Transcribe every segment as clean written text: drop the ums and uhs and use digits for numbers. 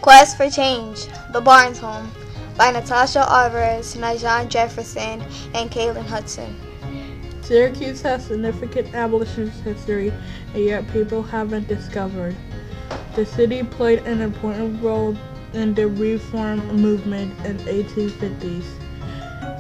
Quest for Change, The Barnes Home, by Natasha Alvarez, Najan Jefferson, and Kaylin Hudson. Syracuse has significant abolitionist history, and yet people haven't discovered. The city played an important role in the reform movement in the 1850s.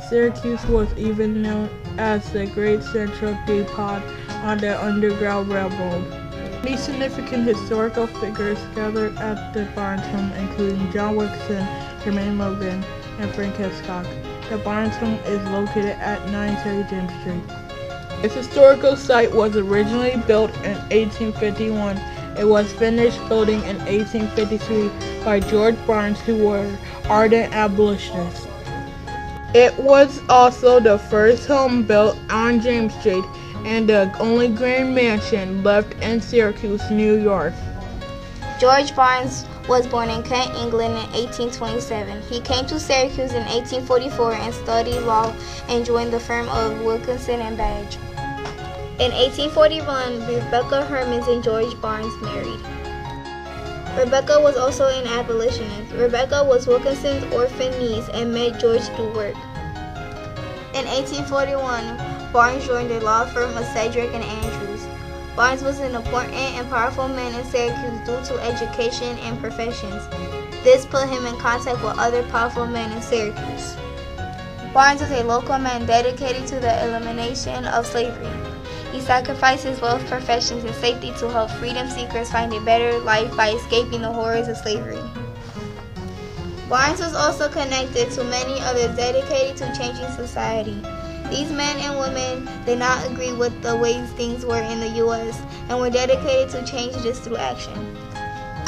Syracuse was even known as the Great Central Depot on the Underground Railroad. Many significant historical figures gathered at the Barnes Home, including John Wilkinson, Jermaine Logan, and Frank Hitchcock. The Barnes Home is located at 930 James Street. This historical site was originally built in 1851. It was finished building in 1853 by George Barnes, who were ardent abolitionists. It was also the first home built on James Street and the only grand mansion left in Syracuse, New York. George Barnes was born in Kent, England in 1827. He came to Syracuse in 1844 and studied law and joined the firm of Wilkinson and Badge. In 1841, Rebecca Hermans and George Barnes married. Rebecca was also an abolitionist. Rebecca was Wilkinson's orphan niece and met George through work. In 1841, Barnes joined the law firm of Cedric and Andrews. Barnes was an important and powerful man in Syracuse due to education and professions. This put him in contact with other powerful men in Syracuse. Barnes was a local man dedicated to the elimination of slavery. He sacrificed his wealth, professions, and safety to help freedom seekers find a better life by escaping the horrors of slavery. Barnes was also connected to many others dedicated to changing society. These men and women did not agree with the ways things were in the U.S. and were dedicated to change this through action.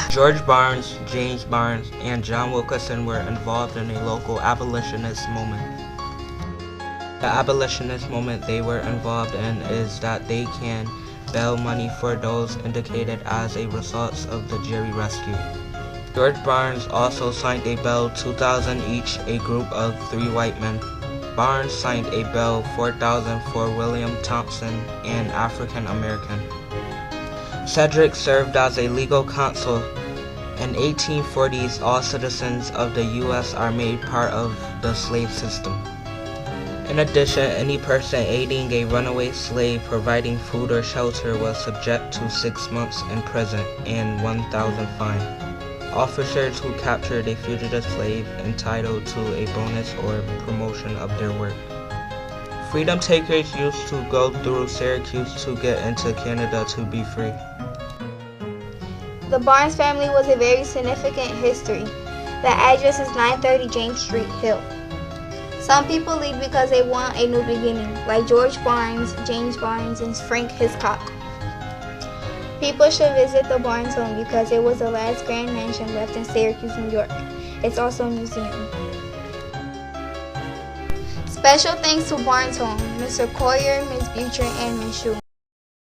George Barnes, James Barnes, and John Wilkinson were involved in a local abolitionist movement. The abolitionist movement they were involved in is that they can bail money for those indicated as a result of the Jerry Rescue. George Barnes also signed a bill 2,000 each, a group of 3 white men. Barnes signed a bill 4,000 for William Thompson, an African American. Cedric served as a legal counsel. In 1840s, all citizens of the U.S. are made part of the slave system. In addition, any person aiding a runaway slave providing food or shelter was subject to 6 months in prison and $1,000 fine. Officers who captured a fugitive slave entitled to a bonus or promotion of their work. Freedom takers used to go through Syracuse to get into Canada to be free. The Barnes family was a very significant history. The address is 930 James Street, Hill. Some people leave because they want a new beginning, like George Barnes, James Barnes, and Frank Hitchcock. People should visit the Barnes Home because it was the last grand mansion left in Syracuse, New York. It's also a museum. Special thanks to Barnes Home, Mr. Coyer, Ms. Butcher, and Ms. Shu.